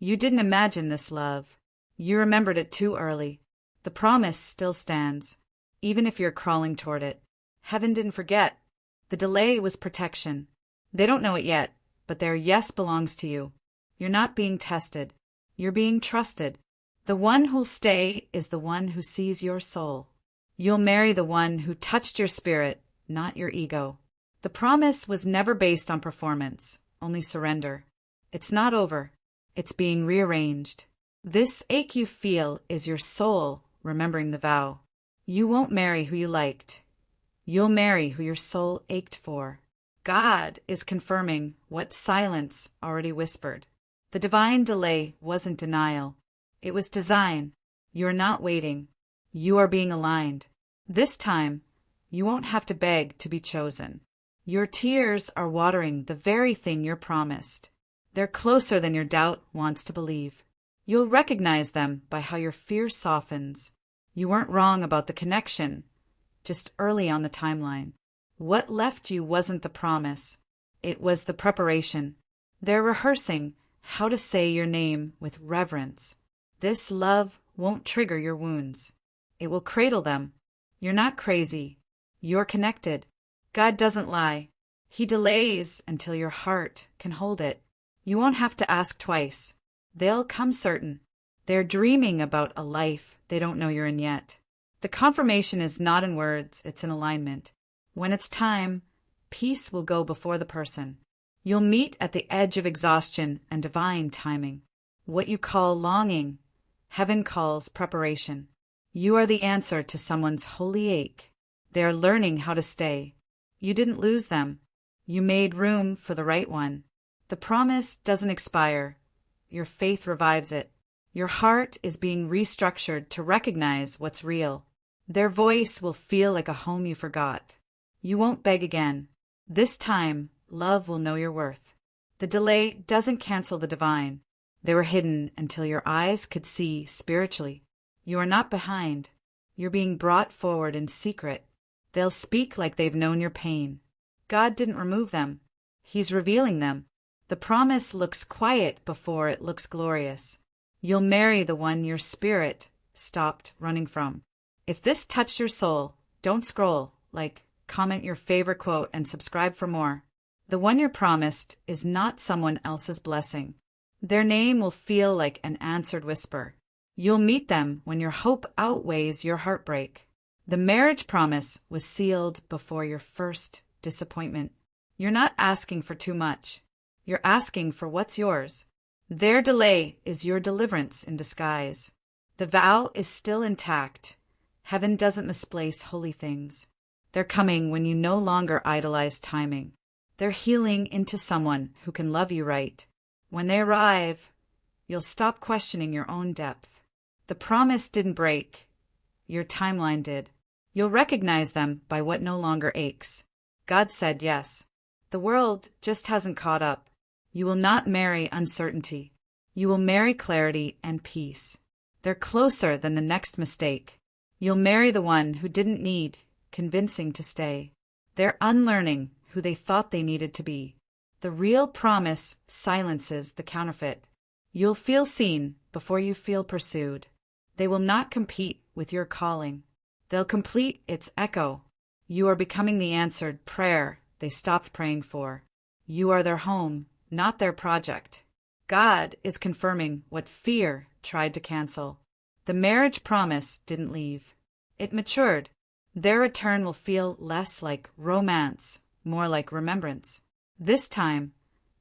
You didn't imagine this love. You remembered it too early. The promise still stands, even if you're crawling toward it. Heaven didn't forget. The delay was protection. They don't know it yet, but their yes belongs to you. You're not being tested. You're being trusted. The one who'll stay is the one who sees your soul. You'll marry the one who touched your spirit, not your ego. The promise was never based on performance, only surrender. It's not over. It's being rearranged. This ache you feel is your soul remembering the vow. You won't marry who you liked. You'll marry who your soul ached for. God is confirming what silence already whispered. The divine delay wasn't denial. It was design. You're not waiting. You are being aligned. This time, you won't have to beg to be chosen. Your tears are watering the very thing you're promised. They're closer than your doubt wants to believe. You'll recognize them by how your fear softens. You weren't wrong about the connection, just early on the timeline. What left you wasn't the promise. It was the preparation. They're rehearsing how to say your name with reverence. This love won't trigger your wounds. It will cradle them. You're not crazy. You're connected. God doesn't lie. He delays until your heart can hold it. You won't have to ask twice. They'll come certain. They're dreaming about a life they don't know you're in yet. The confirmation is not in words, it's in alignment. When it's time, peace will go before the person. You'll meet at the edge of exhaustion and divine timing. What you call longing, heaven calls preparation. You are the answer to someone's holy ache. They are learning how to stay. You didn't lose them. You made room for the right one. The promise doesn't expire. Your faith revives it. Your heart is being restructured to recognize what's real. Their voice will feel like a home you forgot. You won't beg again. This time, love will know your worth. The delay doesn't cancel the divine. They were hidden until your eyes could see spiritually. You are not behind. You're being brought forward in secret. They'll speak like they've known your pain. God didn't remove them. He's revealing them. The promise looks quiet before it looks glorious. You'll marry the one your spirit stopped running from. If this touched your soul, don't scroll, comment your favorite quote, and subscribe for more. The one you're promised is not someone else's blessing. Their name will feel like an answered whisper. You'll meet them when your hope outweighs your heartbreak. The marriage promise was sealed before your first disappointment. You're not asking for too much. You're asking for what's yours. Their delay is your deliverance in disguise. The vow is still intact. Heaven doesn't misplace holy things. They're coming when you no longer idolize timing. They're healing into someone who can love you right. When they arrive, you'll stop questioning your own depth. The promise didn't break. Your timeline did. You'll recognize them by what no longer aches. God said yes. The world just hasn't caught up. You will not marry uncertainty. You will marry clarity and peace. They're closer than the next mistake. You'll marry the one who didn't need convincing to stay. They're unlearning who they thought they needed to be. The real promise silences the counterfeit. You'll feel seen before you feel pursued. They will not compete with your calling. They'll complete its echo. You are becoming the answered prayer they stopped praying for. You are their home, not their project. God is confirming what fear tried to cancel. The marriage promise didn't leave. It matured. Their return will feel less like romance, more like remembrance. This time,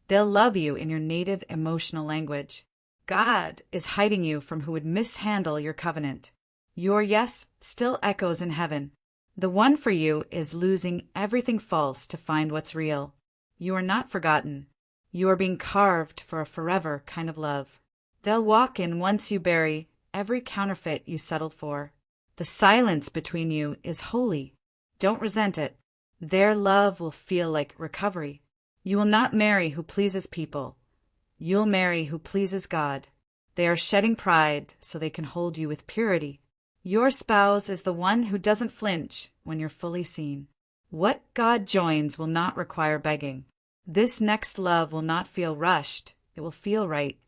they'll love you in your native emotional language. God is hiding you from who would mishandle your covenant. Your yes still echoes in heaven. The one for you is losing everything false to find what's real. You are not forgotten. You are being carved for a forever kind of love. They'll walk in once you bury every counterfeit you settled for. The silence between you is holy. Don't resent it. Their love will feel like recovery. You will not marry who pleases people. You'll marry who pleases God. They are shedding pride so they can hold you with purity. Your spouse is the one who doesn't flinch when you're fully seen. What God joins will not require begging. This next love will not feel rushed. It will feel right.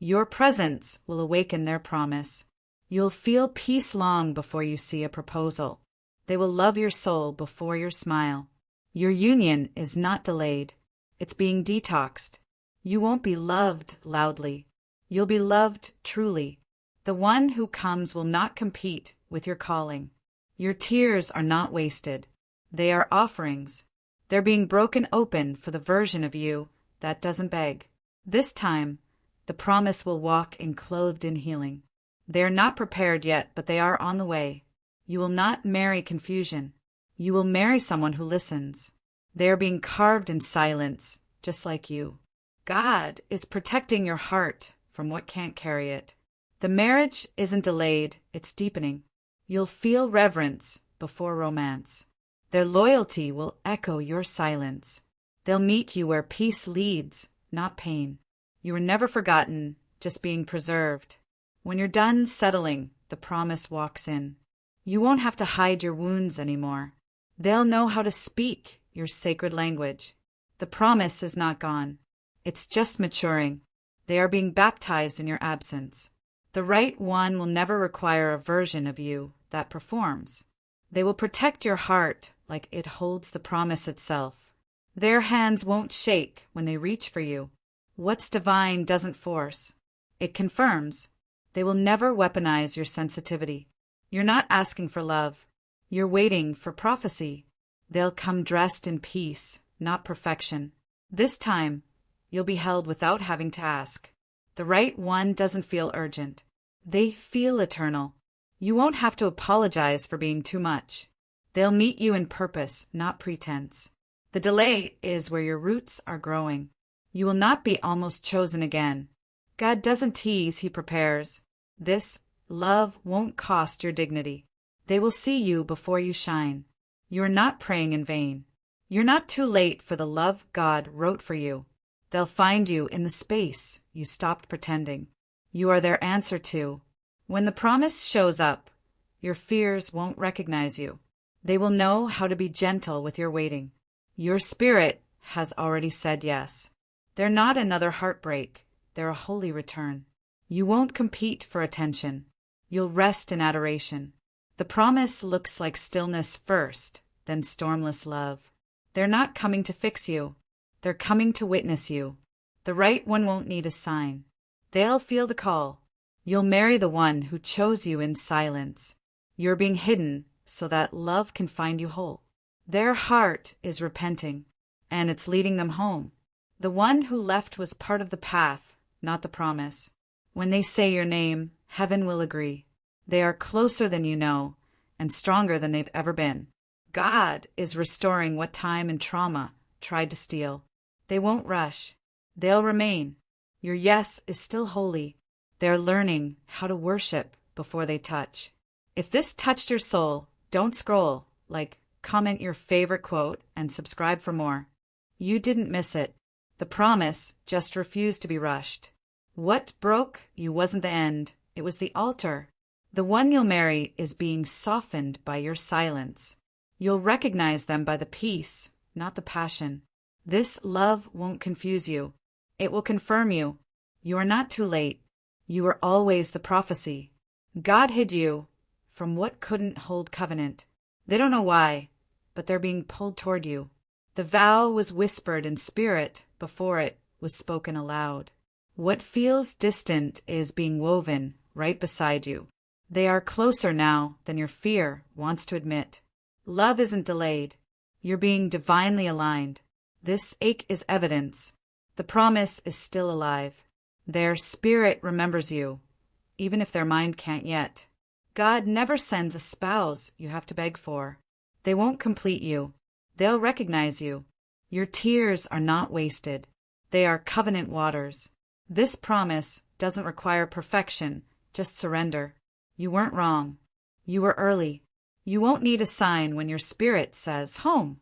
Your presence will awaken their promise. You'll feel peace long before you see a proposal. They will love your soul before your smile. Your union is not delayed. It's being detoxed. You won't be loved loudly. You'll be loved truly. The one who comes will not compete with your calling. Your tears are not wasted. They are offerings. They're being broken open for the version of you that doesn't beg. This time, the promise will walk clothed in healing. They are not prepared yet, but they are on the way. You will not marry confusion. You will marry someone who listens. They are being carved in silence, just like you. God is protecting your heart from what can't carry it. The marriage isn't delayed, it's deepening. You'll feel reverence before romance. Their loyalty will echo your silence. They'll meet you where peace leads, not pain. You were never forgotten, just being preserved. When you're done settling, the promise walks in. You won't have to hide your wounds anymore. They'll know how to speak your sacred language. The promise is not gone. It's just maturing. They are being baptized in your absence. The right one will never require a version of you that performs. They will protect your heart like it holds the promise itself. Their hands won't shake when they reach for you. What's divine doesn't force. It confirms. They will never weaponize your sensitivity. You're not asking for love. You're waiting for prophecy. They'll come dressed in peace, not perfection. This time, you'll be held without having to ask. The right one doesn't feel urgent. They feel eternal. You won't have to apologize for being too much. They'll meet you in purpose, not pretense. The delay is where your roots are growing. You will not be almost chosen again. God doesn't tease, He prepares. This love won't cost your dignity. They will see you before you shine. You are not praying in vain. You're not too late for the love God wrote for you. They'll find you in the space you stopped pretending. You are their answer to. When the promise shows up, your fears won't recognize you. They will know how to be gentle with your waiting. Your spirit has already said yes. They're not another heartbreak. They're a holy return. You won't compete for attention. You'll rest in adoration. The promise looks like stillness first, then stormless love. They're not coming to fix you. They're coming to witness you. The right one won't need a sign. They'll feel the call. You'll marry the one who chose you in silence. You're being hidden so that love can find you whole. Their heart is repenting, and it's leading them home. The one who left was part of the path, not the promise. When they say your name, heaven will agree. They are closer than you know, and stronger than they've ever been. God is restoring what time and trauma tried to steal. They won't rush. They'll remain. Your yes is still holy. They're learning how to worship before they touch. If this touched your soul, don't scroll. Comment your favorite quote and subscribe for more. You didn't miss it. The promise just refused to be rushed. What broke you wasn't the end. It was the altar. The one you'll marry is being softened by your silence. You'll recognize them by the peace, not the passion. This love won't confuse you. It will confirm you. You are not too late. You were always the prophecy. God hid you from what couldn't hold covenant. They don't know why, but they're being pulled toward you. The vow was whispered in spirit before it was spoken aloud. What feels distant is being woven right beside you. They are closer now than your fear wants to admit. Love isn't delayed. You're being divinely aligned. This ache is evidence. The promise is still alive. Their spirit remembers you, even if their mind can't yet. God never sends a spouse you have to beg for. They won't complete you. They'll recognize you. Your tears are not wasted. They are covenant waters. This promise doesn't require perfection, just surrender. You weren't wrong. You were early. You won't need a sign when your spirit says, home.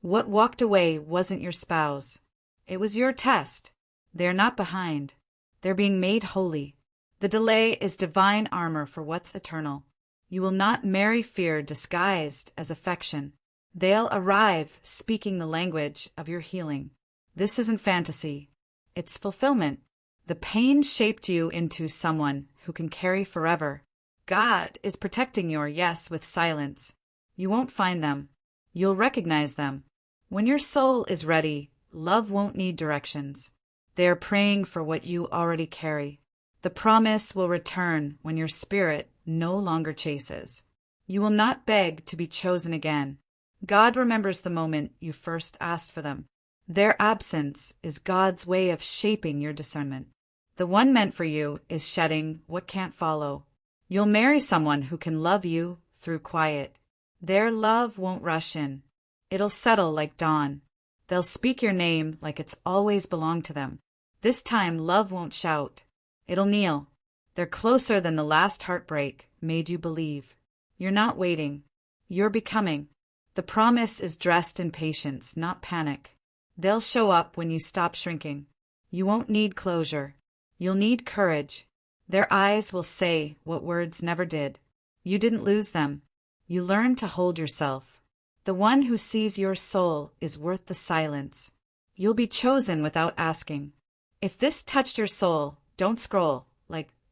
What walked away wasn't your spouse. It was your test. They're not behind. They're being made holy. The delay is divine armor for what's eternal. You will not marry fear disguised as affection. They'll arrive speaking the language of your healing. This isn't fantasy. It's fulfillment. The pain shaped you into someone who can carry forever. God is protecting your yes with silence. You won't find them. You'll recognize them. When your soul is ready, love won't need directions. They are praying for what you already carry. The promise will return when your spirit no longer chases. You will not beg to be chosen again. God remembers the moment you first asked for them. Their absence is God's way of shaping your discernment. The one meant for you is shedding what can't follow. You'll marry someone who can love you through quiet. Their love won't rush in. It'll settle like dawn. They'll speak your name like it's always belonged to them. This time, love won't shout. It'll kneel. They're closer than the last heartbreak made you believe. You're not waiting. You're becoming. The promise is dressed in patience, not panic. They'll show up when you stop shrinking. You won't need closure. You'll need courage. Their eyes will say what words never did. You didn't lose them. You learned to hold yourself. The one who sees your soul is worth the silence. You'll be chosen without asking. If this touched your soul, don't scroll,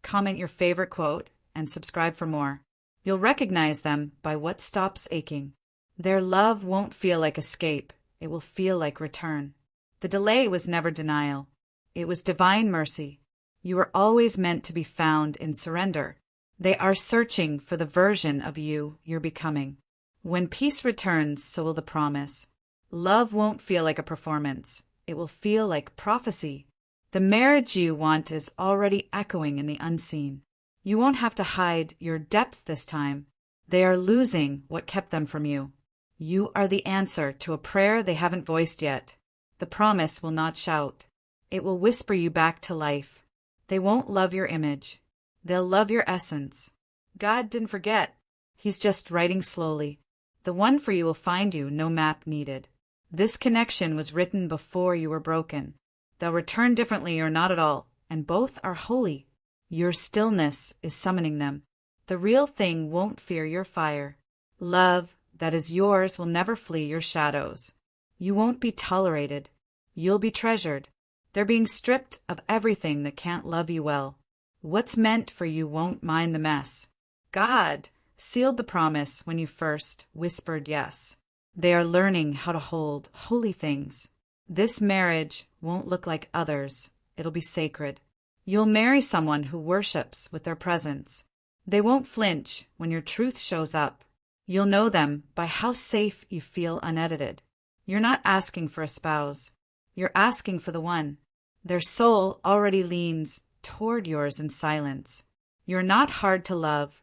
comment your favorite quote, and subscribe for more. You'll recognize them by what stops aching. Their love won't feel like escape. It will feel like return. The delay was never denial. It was divine mercy. You were always meant to be found in surrender. They are searching for the version of you you're becoming. When peace returns, so will the promise. Love won't feel like a performance. It will feel like prophecy. The marriage you want is already echoing in the unseen. You won't have to hide your depth this time. They are losing what kept them from you. You are the answer to a prayer they haven't voiced yet. The promise will not shout. It will whisper you back to life. They won't love your image. They'll love your essence. God didn't forget. He's just writing slowly. The one for you will find you, no map needed. This connection was written before you were broken. They'll return differently or not at all, and both are holy. Your stillness is summoning them. The real thing won't fear your fire. Love that is yours will never flee your shadows. You won't be tolerated. You'll be treasured. They're being stripped of everything that can't love you well. What's meant for you won't mind the mess. God sealed the promise when you first whispered yes. They are learning how to hold holy things. This marriage won't look like others. It'll be sacred. You'll marry someone who worships with their presence. They won't flinch when your truth shows up. You'll know them by how safe you feel unedited. You're not asking for a spouse. You're asking for the one. Their soul already leans toward yours in silence. You're not hard to love,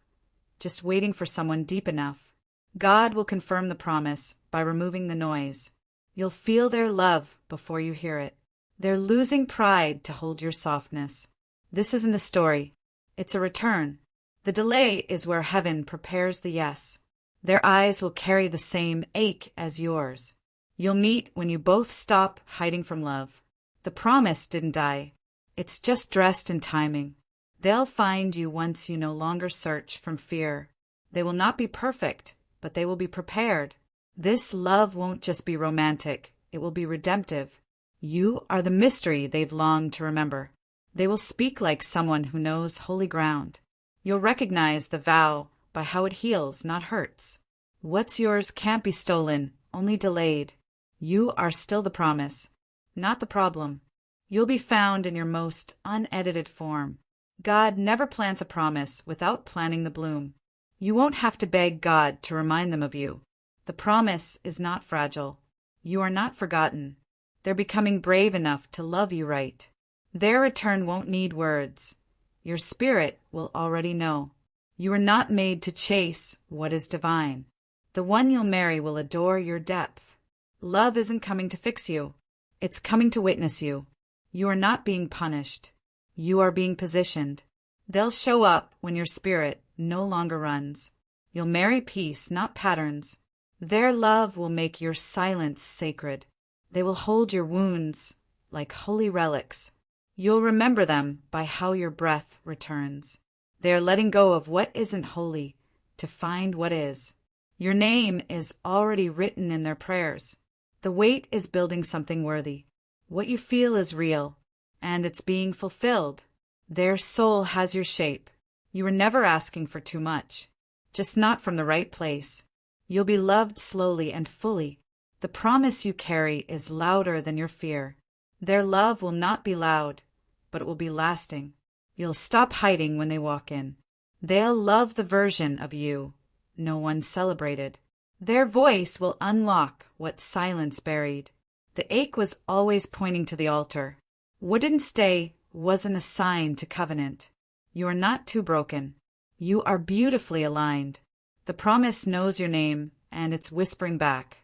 just waiting for someone deep enough. God will confirm the promise by removing the noise. You'll feel their love before you hear it. They're losing pride to hold your softness. This isn't a story. It's a return. The delay is where heaven prepares the yes. Their eyes will carry the same ache as yours. You'll meet when you both stop hiding from love. The promise didn't die. It's just dressed in timing. They'll find you once you no longer search from fear. They will not be perfect, but they will be prepared. This love won't just be romantic. It will be redemptive. You are the mystery they've longed to remember. They will speak like someone who knows holy ground. You'll recognize the vow by how it heals, not hurts. What's yours can't be stolen, only delayed. You are still the promise, not the problem. You'll be found in your most unedited form. God never plants a promise without planting the bloom. You won't have to beg God to remind them of you. The promise is not fragile. You are not forgotten. They're becoming brave enough to love you right. Their return won't need words. Your spirit will already know. You are not made to chase what is divine. The one you'll marry will adore your depth. Love isn't coming to fix you. It's coming to witness you. You are not being punished. You are being positioned. They'll show up when your spirit no longer runs. You'll marry peace, not patterns. Their love will make your silence sacred. They will hold your wounds like holy relics. You'll remember them by how your breath returns. They are letting go of what isn't holy to find what is. Your name is already written in their prayers. The weight is building something worthy. What you feel is real. and it's being fulfilled. Their soul has your shape. You were never asking for too much, just not from the right place. You'll be loved slowly and fully. The promise you carry is louder than your fear. Their love will not be loud, but it will be lasting. You'll stop hiding when they walk in. They'll love the version of you no one celebrated. Their voice will unlock what silence buried. The ache was always pointing to the altar. Wouldn't stay wasn't a sign to covenant. You are not too broken. You are beautifully aligned. The promise knows your name, and it's whispering back.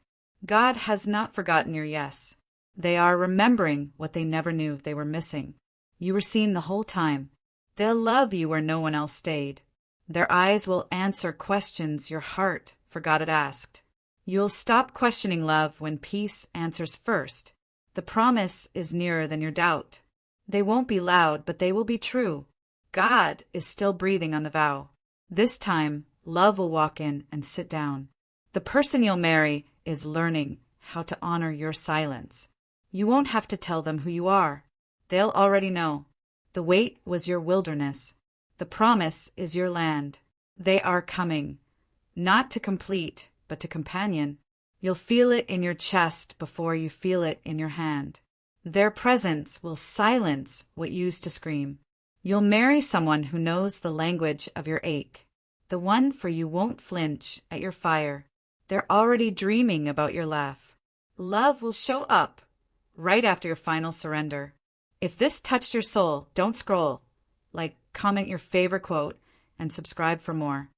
God has not forgotten your yes. They are remembering what they never knew they were missing. You were seen the whole time. They'll love you where no one else stayed. Their eyes will answer questions your heart forgot it asked. You'll stop questioning love when peace answers first. The promise is nearer than your doubt. They won't be loud, but they will be true. God is still breathing on the vow. This time, love will walk in and sit down. The person you'll marry is learning how to honor your silence. You won't have to tell them who you are. They'll already know. The wait was your wilderness. The promise is your land. They are coming, not to complete, but to companion. You'll feel it in your chest before you feel it in your hand. Their presence will silence what used to scream. You'll marry someone who knows the language of your ache. The one for you won't flinch at your fire. They're already dreaming about your laugh. Love will show up right after your final surrender. If this touched your soul, don't scroll. Comment your favorite quote and subscribe for more.